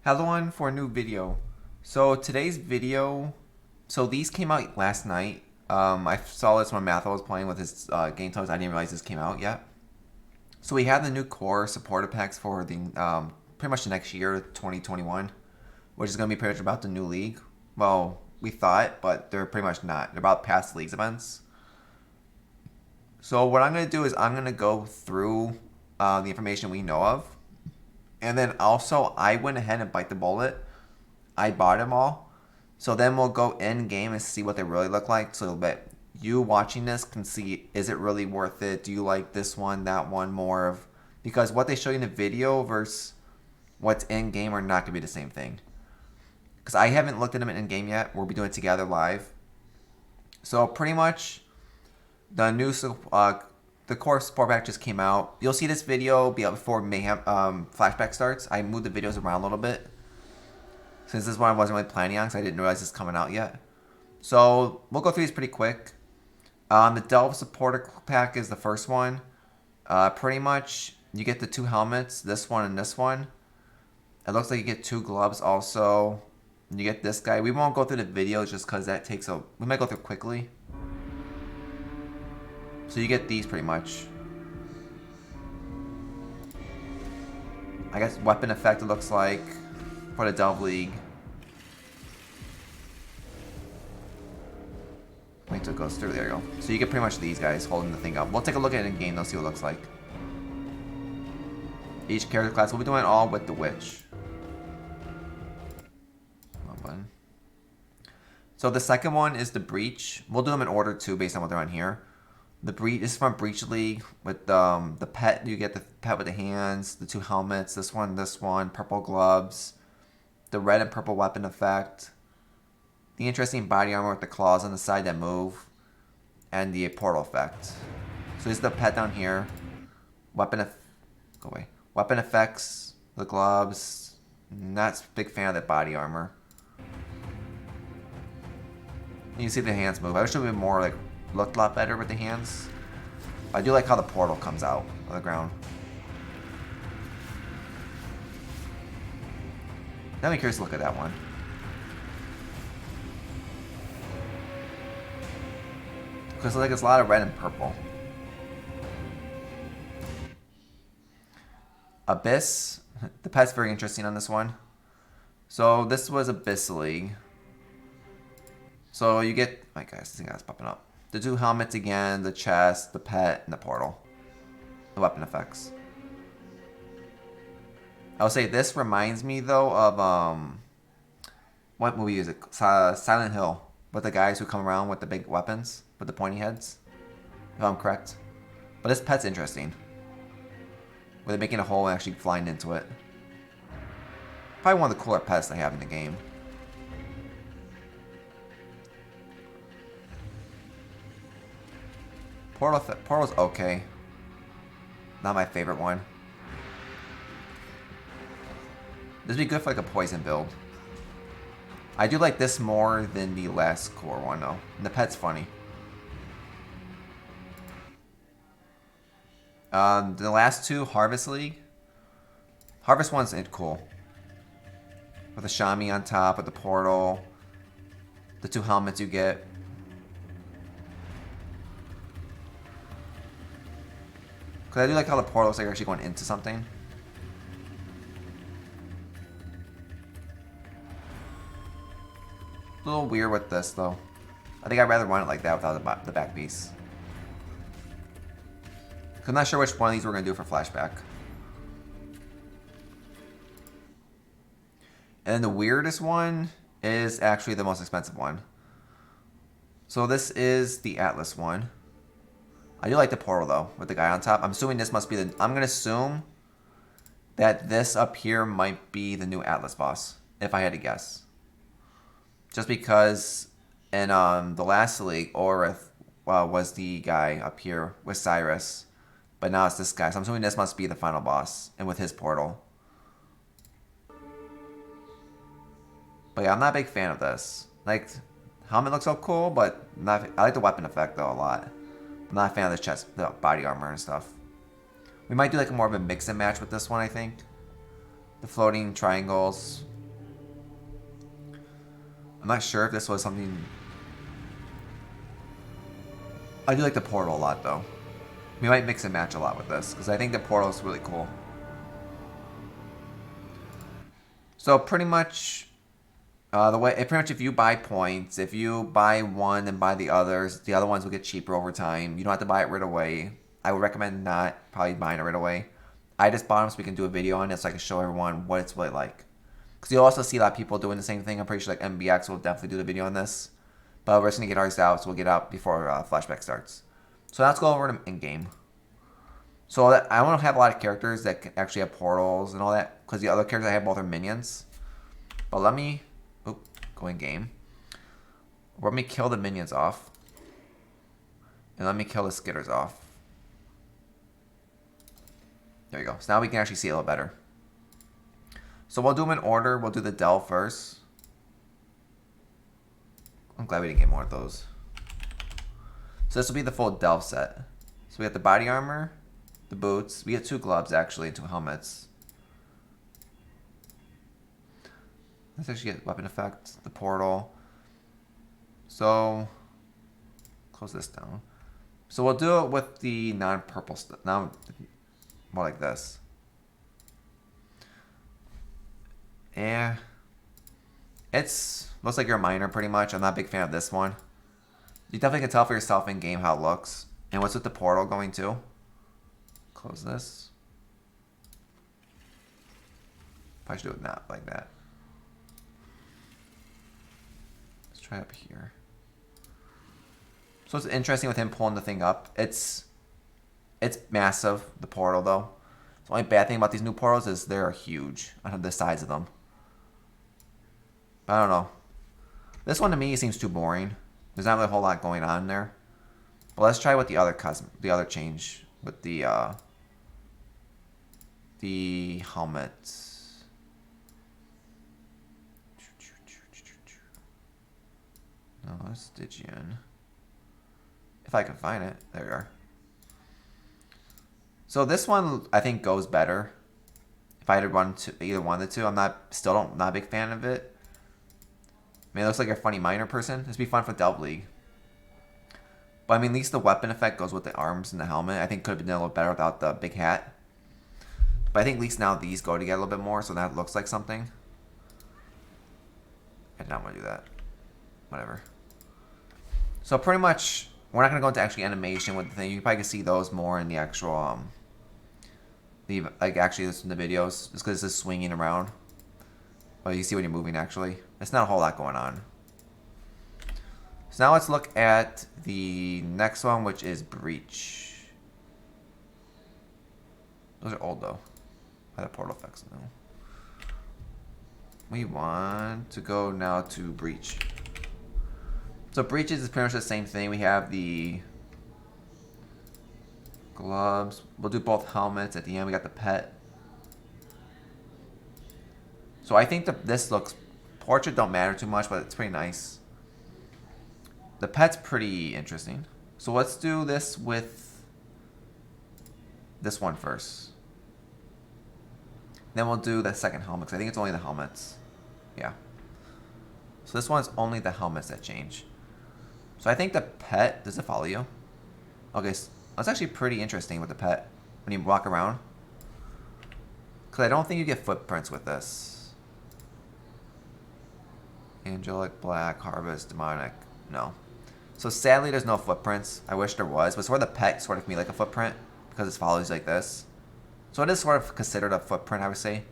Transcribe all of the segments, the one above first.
Hello everyone for a new video. So today's video, these came out last night. I saw this when Matho was playing with his game tones. I didn't realize this came out yet. So we have the new core supporter packs for the pretty much the next year, 2021, which is going to be pretty much about the new league. Well, we thought, but they're pretty much not. They're about past leagues events. So what I'm going to do is I'm going to go through the information we know of. And then also, I went ahead and bite the bullet. I bought them all. So then we'll go in game and see what they really look like. So that you watching this can see, is it really worth it? Do you like this one, that one more of? Because what they show you in the video versus what's in game are not going to be the same thing. Because I haven't looked at them in game yet. We'll be doing it together live. So pretty much the new the core support pack just came out. You'll see this video be up before Mayhem flashback starts. I moved the videos around a little bit since this one I wasn't really planning on because I didn't realize this coming out yet. So we'll go through these pretty quick. The Delve supporter pack is the first one. Pretty much you get the two helmets, this one and this one. It looks like you get two gloves also. You get this guy. We won't go through the video just because that takes a... We might go through quickly. So you get these pretty much. I guess weapon effect it looks like for the Delve League. Wait till it goes through. There you go. So you get pretty much these guys holding the thing up. We'll take a look at it in game. They'll see what it looks like. Each character class. We'll be doing it all with the witch. One button. So the second one is the breach. We'll do them in order too, based on what they're on here. The breach is from Breach League with the pet. You get the pet with the hands, the two helmets. This one, purple gloves, the red and purple weapon effect, the interesting body armor with the claws on the side that move, and the portal effect. So this is the pet down here. Weapon effects, the gloves. Not a big fan of that body armor. You can see the hands move. I wish it would be more like. Looked a lot better with the hands. I do like how the portal comes out of the ground. Now I'm curious to look at that one. Because like it's a lot of red and purple. Abyss. The pet's very interesting on this one. So this was Abyss League. So you get, my guys, this thing is popping up. The two helmets again, the chest, the pet, and the portal. The weapon effects. I would say this reminds me though of what movie is it? Silent Hill, with the guys who come around with the big weapons, with the pointy heads. If I'm correct. But this pet's interesting. Where they're making a hole and actually flying into it. Probably one of the cooler pets they have in the game. Portal's okay. Not my favorite one. This would be good for like a poison build. I do like this more than the last core one though. And the pet's funny. The last two, Harvest League. Harvest one's cool. With the Shami on top, with the portal. The two helmets you get. Because I do like how the portal looks like you're actually going into something. A little weird with this though. I think I'd rather run it like that without the back piece. I'm not sure which one of these we're going to do for flashback. And then the weirdest one is actually the most expensive one. So this is the Atlas one. I do like the portal though, with the guy on top. I'm assuming this must be the... I'm going to assume that this up here might be the new Atlas boss, if I had to guess. Just because in the last league, Orith was the guy up here with Cyrus. But now it's this guy. So I'm assuming this must be the final boss, and with his portal. But yeah, I'm not a big fan of this. Like, helmet looks so cool, but not, I like the weapon effect though a lot. I'm not a fan of the chest, the body armor and stuff. We might do like more of a mix and match with this one, I think. The floating triangles. I'm not sure if this was something... I do like the portal a lot, though. We might mix and match a lot with this, because I think the portal is really cool. So pretty much, if you buy points, if you buy one and buy the others, the other ones will get cheaper over time. You don't have to buy it right away. I would recommend not probably buying it right away. I just bought them so we can do a video on it, so I can show everyone what it's really like. Because you'll also see a lot of people doing the same thing. I'm pretty sure like MBX will definitely do the video on this. But we're just going to get ours out, so we'll get out before Flashback starts. So let's go over them in-game. So I want to have a lot of characters that can actually have portals and all that. Because the other characters I have both are minions. But let me go in-game. Let me kill the minions off. And let me kill the skitters off. There you go. So now we can actually see it a little better. So we'll do them in order. We'll do the Delve first. I'm glad we didn't get more of those. So this will be the full Delve set. So we have the body armor, the boots. We get 2 gloves actually, and 2 helmets. Let's actually get weapon effect, the portal. So close this down. So we'll do it with the non-purple stuff. Now more like this. Yeah. Looks like you're a miner pretty much. I'm not a big fan of this one. You definitely can tell for yourself in game how it looks. And what's with the portal going to? Close this. Probably should do it not like that. Let's try up here. So it's interesting with him pulling the thing up. It's massive, the portal though. The only bad thing about these new portals is they're huge on the size of them. I don't know. This one to me seems too boring. There's not really a whole lot going on there. But let's try with the other change with the helmets. No, that's Stygian. If I can find it, there we are. So this one I think goes better. If I had to run to either one of the two, I'm not a big fan of it. I mean, it looks like a funny miner person. This would be fun for Delve League. But I mean, at least the weapon effect goes with the arms and the helmet. I think could have been a little better without the big hat. But I think at least now these go together a little bit more, so that looks like something. I did not want to do that. Whatever. So pretty much, we're not going to go into actually animation with the thing. You probably can see those more in the actual, actually this in the videos, just because this is swinging around. Well, you see when you're moving actually. It's not a whole lot going on. So now let's look at the next one, which is Breach. Those are old though. I have portal effects now. We want to go now to Breach. So Breaches is pretty much the same thing. We have the gloves. We'll do both helmets. At the end, we got the pet. So I think this looks... Portrait don't matter too much, but it's pretty nice. The pet's pretty interesting. So let's do this with this one first. Then we'll do the second helmet, because I think it's only the helmets. Yeah. So this one's only the helmets that change. So I think the pet... Does it follow you? Okay, so that's actually pretty interesting with the pet when you walk around. Because I don't think you get footprints with this. Angelic, Black, Harvest, Demonic. No. So sadly, there's no footprints. I wish there was. But sort of the pet sort of can be like a footprint because it follows like this. So it is sort of considered a footprint, I would say.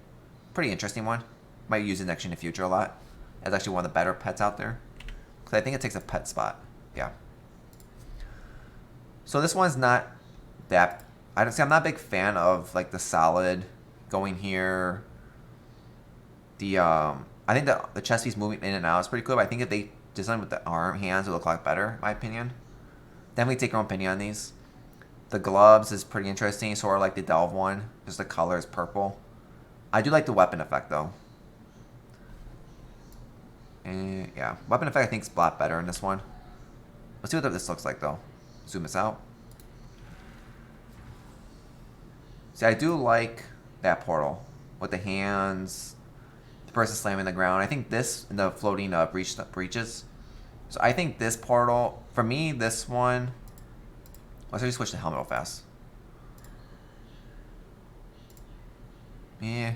Pretty interesting one. Might use it next in the future a lot. It's actually one of the better pets out there. Because I think it takes a pet spot. Yeah. So this one's not that... I'm not a big fan of like the solid going here. I think the chest piece moving in and out is pretty cool, but I think if they design with the hands, it would look a lot better, in my opinion. Definitely take your own opinion on these. The gloves is pretty interesting, sort of like the Delve one. Just the color is purple. I do like the weapon effect, though. And yeah, weapon effect I think is a lot better in this one. Let's see what this looks like, though. Zoom this out. See, I do like that portal with the hands, versus slamming the ground. I think this and the floating breaches. So I think this portal, for me, this one. Let's just switch to helmet real fast. Yeah.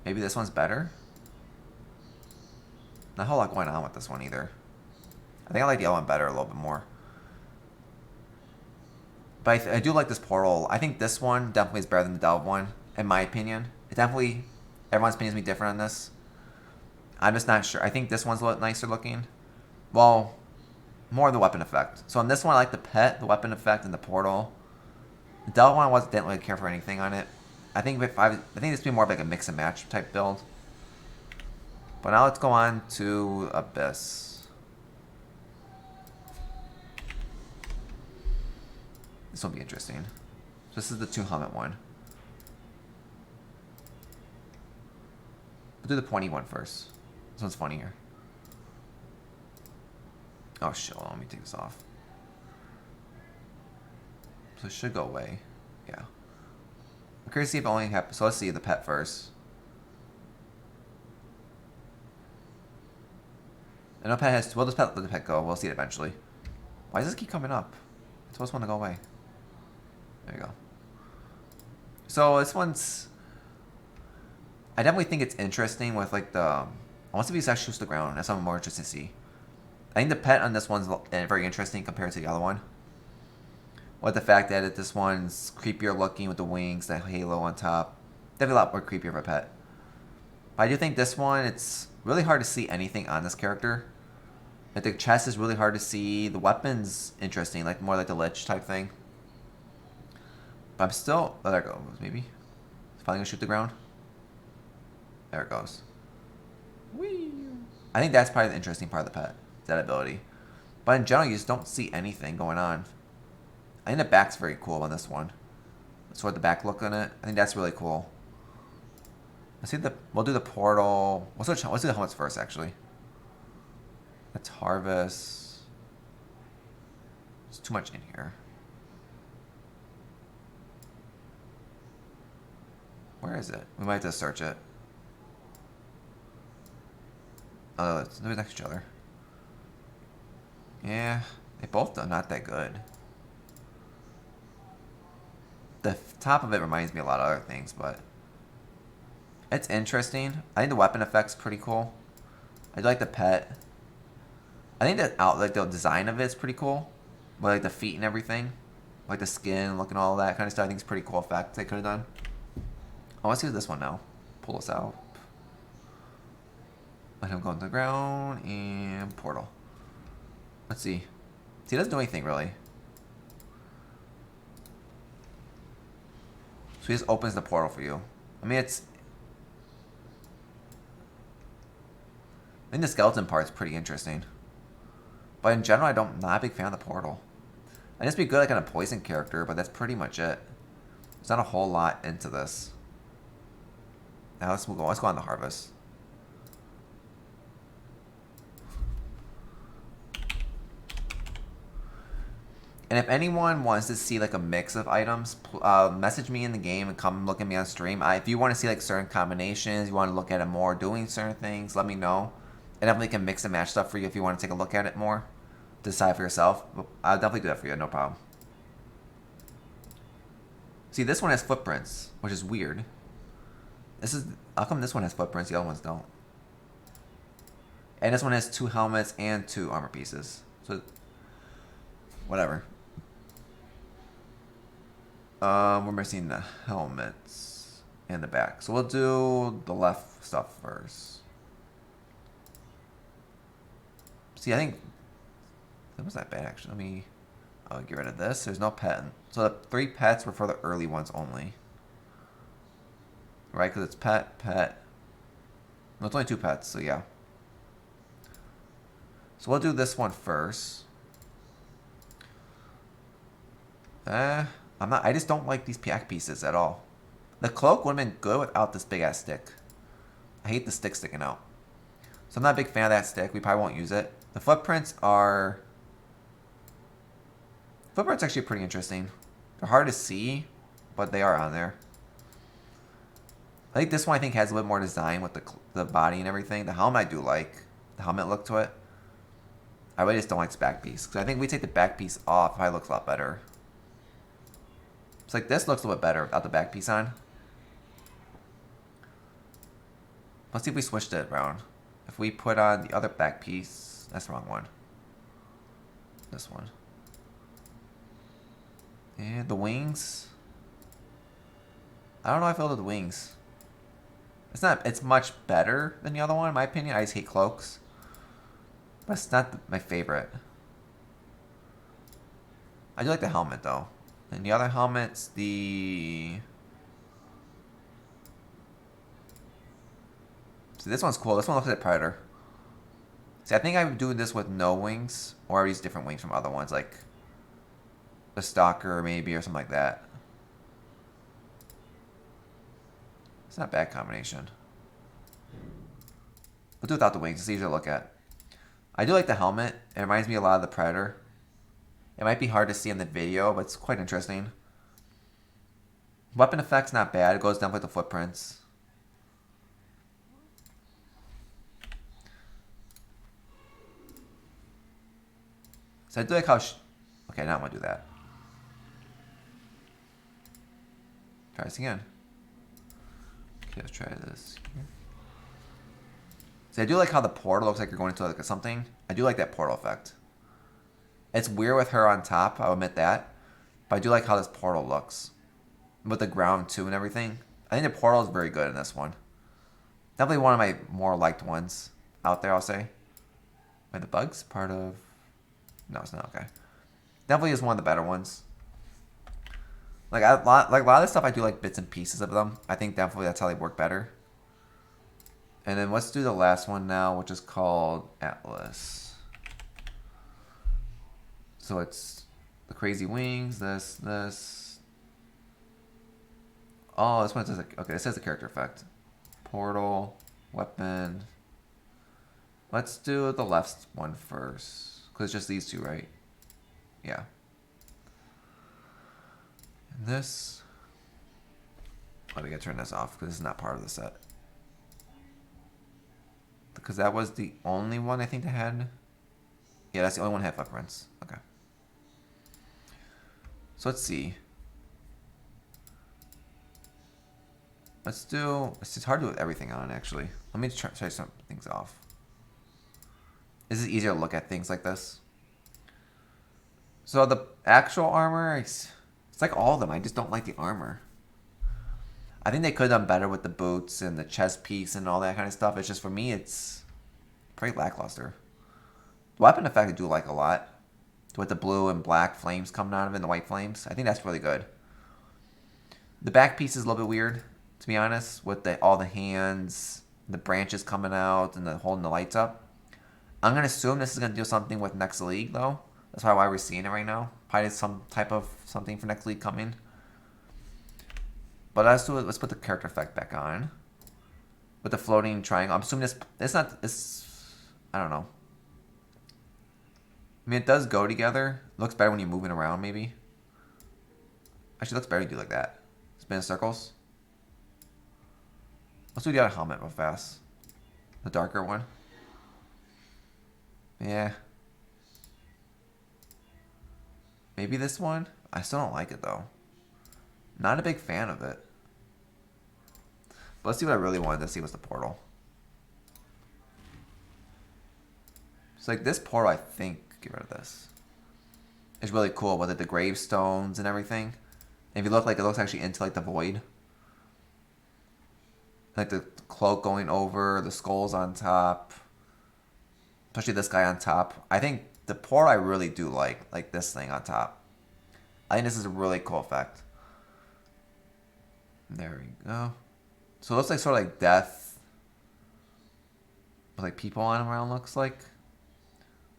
Maybe this one's better. Not a whole lot going on with this one either. I think I like the other one better a little bit more. But I do like this portal. I think this one definitely is better than the Delve one, in my opinion. It definitely, everyone's opinion is going to be different on this. I'm just not sure. I think this one's a little nicer looking. Well, more of the weapon effect. So on this one, I like the pet, the weapon effect, and the portal. The Delve one, didn't really care for anything on it. I think this would be more of like a mix and match type build. But now let's go on to Abyss. This will be interesting. This is the 2 helmet one. We'll do the pointy one first. This one's funnier. Oh shit, hold on, let me take this off. So it should go away. Yeah. I'm curious to see if it only happens. So let's see the pet first. I know pet has. Well, let the pet go. We'll see it eventually. Why does this keep coming up? It's supposed to want to go away. There you go. So this one's. I definitely think it's interesting with like the. I want to see if he actually shoots the ground. That's something more interesting to see. I think the pet on this one's very interesting compared to the other one. With the fact that this one's creepier looking with the wings, that halo on top. Definitely a lot more creepier of a pet. But I do think this one, it's really hard to see anything on this character. Like the chest is really hard to see. The weapon's interesting, like more like the Lich type thing. But I'm still. Oh, there it goes. Maybe it's finally gonna shoot the ground. There it goes. Whee! I think that's probably the interesting part of the pet, that ability. But in general, you just don't see anything going on. I think the back's very cool on this one. Let's sort the back look on it. I think that's really cool. Let's see we'll do the portal. Let's do the helmets first, actually. Let's harvest. There's too much in here. Where is it? We might have to search it. Oh, they're next to each other. Yeah, they both are not that good. The top of it reminds me a lot of other things, but it's interesting. I think the weapon effect's pretty cool. I do like the pet. I think that like the design of it's pretty cool, but like the feet and everything, like the skin, looking all that kind of stuff. I think it's pretty cool effect they could have done. Oh, let's do this one now. Pull this out. Let him go into the ground and portal. Let's see. See, he doesn't do anything really. So he just opens the portal for you. I mean, I think the skeleton part's pretty interesting. But in general, not a big fan of the portal. I'd just be good like on a poison character, but that's pretty much it. There's not a whole lot into this. Now let's go on the harvest. And if anyone wants to see like a mix of items, message me in the game and come look at me on stream. If you want to see like certain combinations, you want to look at it more, doing certain things, let me know. I definitely can mix and match stuff for you if you want to take a look at it more. Decide for yourself. I'll definitely do that for you, no problem. See, this one has footprints, which is weird. How come this one has footprints, the other ones don't? And this one has 2 helmets and 2 armor pieces. So, whatever. We're missing the helmets and the back. So we'll do the left stuff first. See, I think that was that bad actually. Let me get rid of this. There's no pet. So the 3 pets were for the early ones only. Right, because it's pet. No, it's only 2 pets, so yeah. So we'll do this one first. I just don't like these pack pieces at all. The cloak would have been good without this big ass stick. I hate the stick sticking out. So I'm not a big fan of that stick. We probably won't use it. The footprints are... Footprints are actually pretty interesting. They're hard to see, but they are on there. I think this one has a bit more design with the body and everything. The helmet I do like. The helmet look to it. I really just don't like this back piece. Because I think we take the back piece off, it probably looks a lot better. It's like this looks a little bit better without the back piece on. Let's see if we switched it around. If we put on the other back piece, that's the wrong one. This one. And the wings. I don't know how I feel with the wings. It's much better than the other one, in my opinion. I just hate cloaks. But it's not my favorite. I do like the helmet, though. And the other helmet's the... See, this one's cool. This one looks like a Predator. See, I think I would do this with no wings. Or I use different wings from other ones, like the Stalker, maybe, or something like that. It's not a bad combination. We'll do it without the wings. It's easier to look at. I do like the helmet. It reminds me a lot of the Predator. It might be hard to see in the video, but it's quite interesting. Weapon effect's not bad. It goes down with the footprints. So I do like how... Okay, now I'm going to do that. Try this again. Okay, let's try this. So I do like how the portal looks like you're going into like something. I do like that portal effect. It's weird with her on top, I'll admit that. But I do like how this portal looks. With the ground too and everything. I think the portal is very good in this one. Definitely one of my more liked ones out there, I'll say. Wait, the bug's part of... No, it's not. Okay. Definitely is one of the better ones. Like a lot of this stuff, I do like bits and pieces of them. I think definitely that's how they work better. And then let's do the last one now, which is called Atlas. So it's the crazy wings, this. Oh, this one says, okay, it says the character effect. Portal, weapon. Let's do the left one first. Because it's just these two, right? Yeah. And this. Oh, we gotta turn this off because this is not part of the set. Because that was the only one I think that had. Yeah, that's the only one that had footprints. Okay. So let's see. Let's do. It's hard to do with everything on, actually. Let me try some things off. Is it easier to look at things like this? So the actual armor, it's like all of them. I just don't like the armor. I think they could have done better with the boots and the chest piece and all that kind of stuff. It's just, for me, it's pretty lackluster. The weapon effect I do like a lot. With the blue and black flames coming out of it and the white flames. I think that's really good. The back piece is a little bit weird, to be honest. With all the hands, the branches coming out, and holding the lights up. I'm going to assume this is going to do something with next league, though. That's probably why we're seeing it right now. Probably some type of something for next league coming. But let's put the character effect back on. With the floating triangle. I'm assuming I don't know. I mean, it does go together. It looks better when you're moving around, maybe. Actually, it looks better when you do like that. Spin in circles. Let's do the other helmet real fast. The darker one. Yeah. Maybe this one? I still don't like it, though. Not a big fan of it. But let's see what I really wanted to see was the portal. So, like, this portal, I think... Get rid of this. It's really cool with the gravestones and everything. And if you look, like, it looks actually into, like, the void. Like, the cloak going over, the skulls on top. Especially this guy on top. I think the portal I really do like this thing on top. I think this is a really cool effect. There we go. So it looks like sort of like death. With like people on him around, looks like.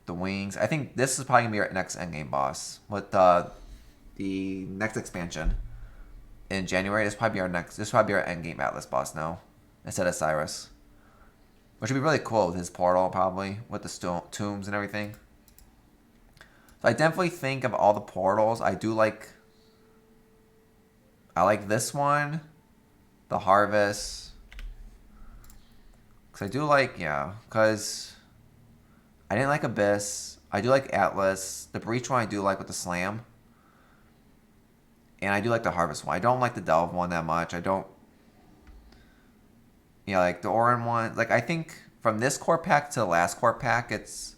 The wings. I think this is probably going to be our next endgame boss. With the next expansion. In January, this will probably be our endgame Atlas boss now. Instead of Cyrus. Which would be really cool with his portal, probably. With the tombs and everything. So I definitely think of all the portals, I like this one. The Harvest. Because I do like, yeah, because I didn't like Abyss. I do like Atlas. The Breach one I do like with the Slam. And I do like the Harvest one. I don't like the Delve one that much. I don't... Yeah, like the Orin one. Like, I think from this core pack to the last core pack, it's...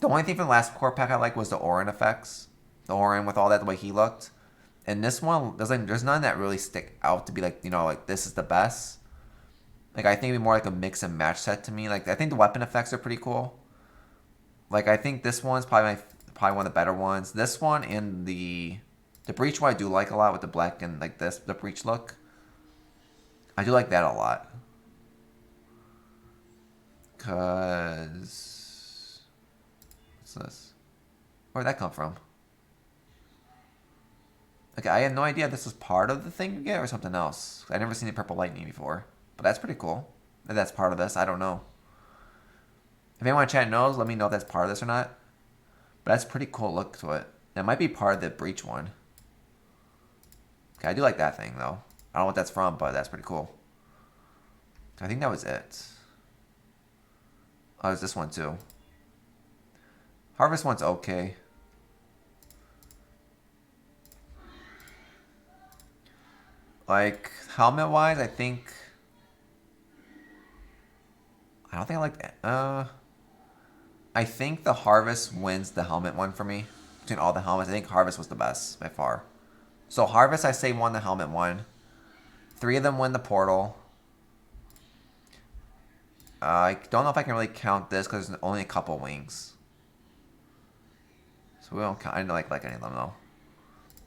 The only thing from the last core pack I like was the Orin effects. The Orin with all that, the way he looked. And this one, there's none that really stick out to be like, like, this is the best. Like, I think it'd be more like a mix and match set to me. Like, I think the weapon effects are pretty cool. Like, I think this one's probably one of the better ones. This one and the Breach one I do like a lot with the black and, like, the Breach look. I do like that a lot. Because... What's this? Where'd that come from? Okay, I had no idea this was part of the thing you get or something else. I've never seen the purple lightning before. But that's pretty cool. If that's part of this, I don't know. If anyone in chat knows, let me know if that's part of this or not. But that's a pretty cool look to it. That might be part of the Breach one. Okay, I do like that thing, though. I don't know what that's from, but that's pretty cool. I think that was it. Oh, there's this one, too. Harvest one's okay. Like, helmet-wise, I think... I don't think I like that. I think the Harvest wins the helmet one for me. Between all the helmets, I think Harvest was the best by far. So Harvest, I say, won the helmet one. 3 of them win the portal. I don't know if I can really count this because there's only a couple wings. So we don't count. I didn't like any of them though.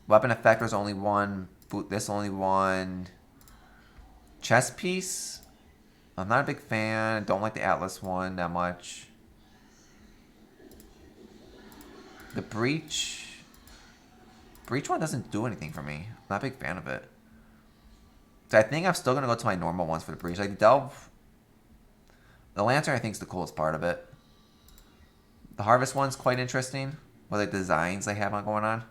Weapon effector's only one. Boot this only one. Chest piece. I'm not a big fan. Don't like the Atlas one that much. The Breach. Breach one doesn't do anything for me. I'm not a big fan of it. So I think I'm still going to go to my normal ones for the Breach. Like the Delve. The Lantern I think is the coolest part of it. The Harvest one's quite interesting. With the designs they have going on.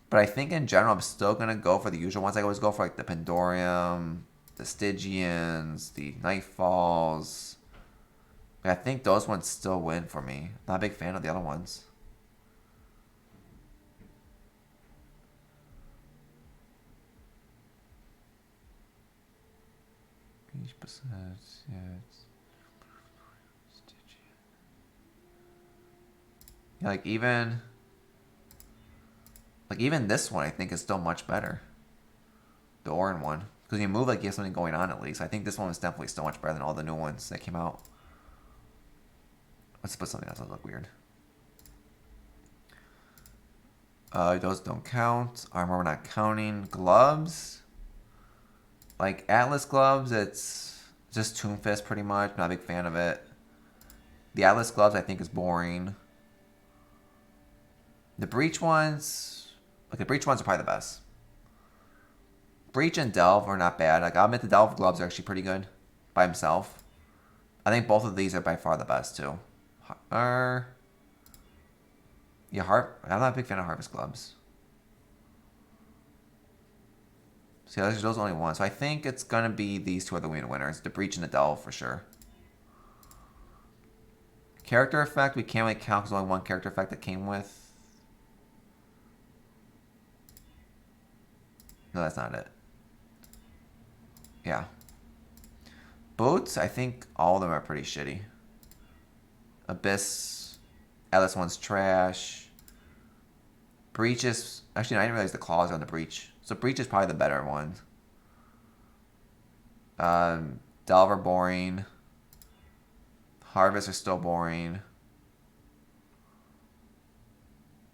But I think in general I'm still going to go for the usual ones. I always go for like the Pandorium, the Stygians, the Nightfalls. I think those ones still win for me. Not a big fan of the other ones. Yeah, like even this one I think is still much better. The Orin one. Because you move like you have something going on at least. I think this one was definitely still much better than all the new ones that came out. Let's put something else that look weird. Those don't count. Armor we're not counting. Gloves. Like Atlas gloves, it's just Tomb Fist pretty much. Not a big fan of it. The Atlas gloves I think is boring. The Breach ones, like the Breach ones are probably the best. Breach and Delve are not bad. Like I'll admit the Delve gloves are actually pretty good by himself. I think both of these are by far the best too. Yeah, I'm not a big fan of Harvest gloves. See, those are the only ones. So I think it's gonna be these two are the winners: the Breach and the Delve for sure. Character effect we can't really count because only one character effect that came with. No, that's not it. Yeah. Boots, I think all of them are pretty shitty. Abyss, Atlas one's trash. Breach is... Actually, no, I didn't realize the claws are on the Breach. So Breach is probably the better one. Delve are boring. Harvest are still boring.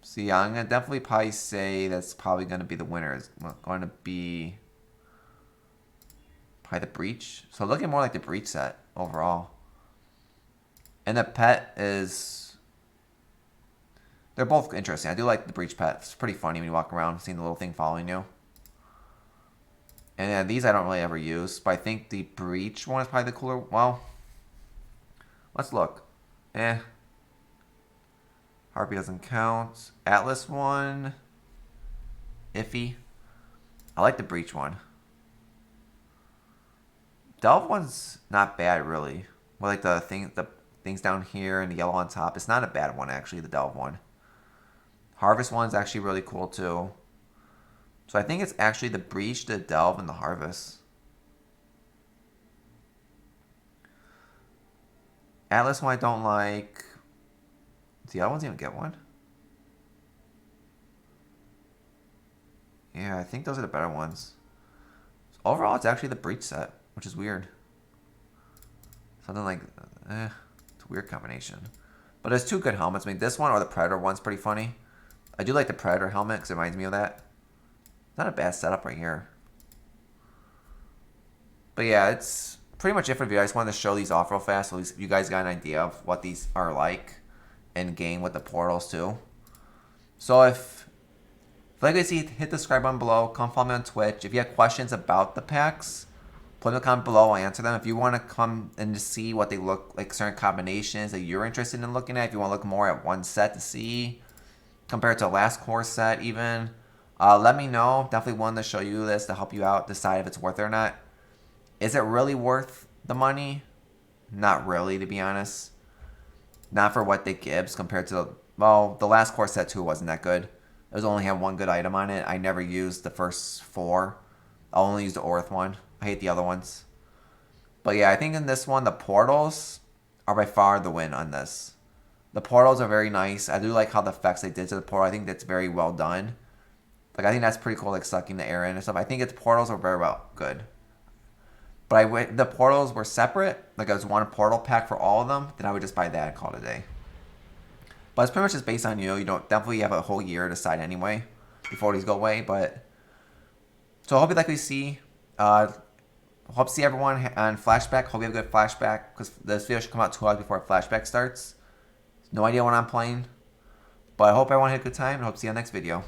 See, I'm going to definitely probably say that's probably going to be the winner. It's going to be probably the Breach. So looking more like the Breach set overall. And the pet is... They're both interesting. I do like the Breach pet. It's pretty funny when you walk around seeing the little thing following you. And yeah, these I don't really ever use. But I think the Breach one is probably the cooler. Well, let's look. Harpy doesn't count. Atlas one. Iffy. I like the Breach one. Delve one's not bad really. Well, like the things down here and the yellow on top. It's not a bad one actually. The Delve one. Harvest one's actually really cool too. So I think it's actually the Breach, the Delve, and the Harvest. Atlas one I don't like. Does the other ones even get one? Yeah, I think those are the better ones. So overall, it's actually the Breach set, which is weird. Something like, it's a weird combination. But there's two good helmets. I mean, this one or the Predator one's pretty funny. I do like the Predator helmet because it reminds me of that. Not a bad setup right here. But yeah, it's pretty much it for the video. I just wanted to show these off real fast so at least you guys got an idea of what these are like in game with the portals too. So if you like to see, hit the subscribe button below. Come follow me on Twitch. If you have questions about the packs, put them in the comment below. I'll answer them. If you want to come and just see what they look like, certain combinations that you're interested in looking at, if you want to look more at one set to see compared to the last core set even, let me know. Definitely wanted to show you this to help you out, decide if it's worth it or not. Is it really worth the money? Not really, to be honest. Not for what they gives compared to, well, the last core set too wasn't that good. It was only had one good item on it. I never used the first 4. I only used the Orth one. I hate the other ones. But yeah, I think in this one, the portals are by far the win on this. The portals are very nice. I do like how the effects they did to the portal. I think that's very well done. Like, I think that's pretty cool, like sucking the air in and stuff. I think its portals are very well good. But the portals were separate. Like, it was one portal pack for all of them. Then I would just buy that and call it a day. But it's pretty much just based on you. You don't definitely have a whole year to decide anyway before these go away. But so I hope you like what you see. Hope to see everyone on flashback. Hope you have a good flashback because this video should come out 2 hours before flashback starts. No idea when I'm playing, but I hope everyone had a good time and hope to see you on the next video.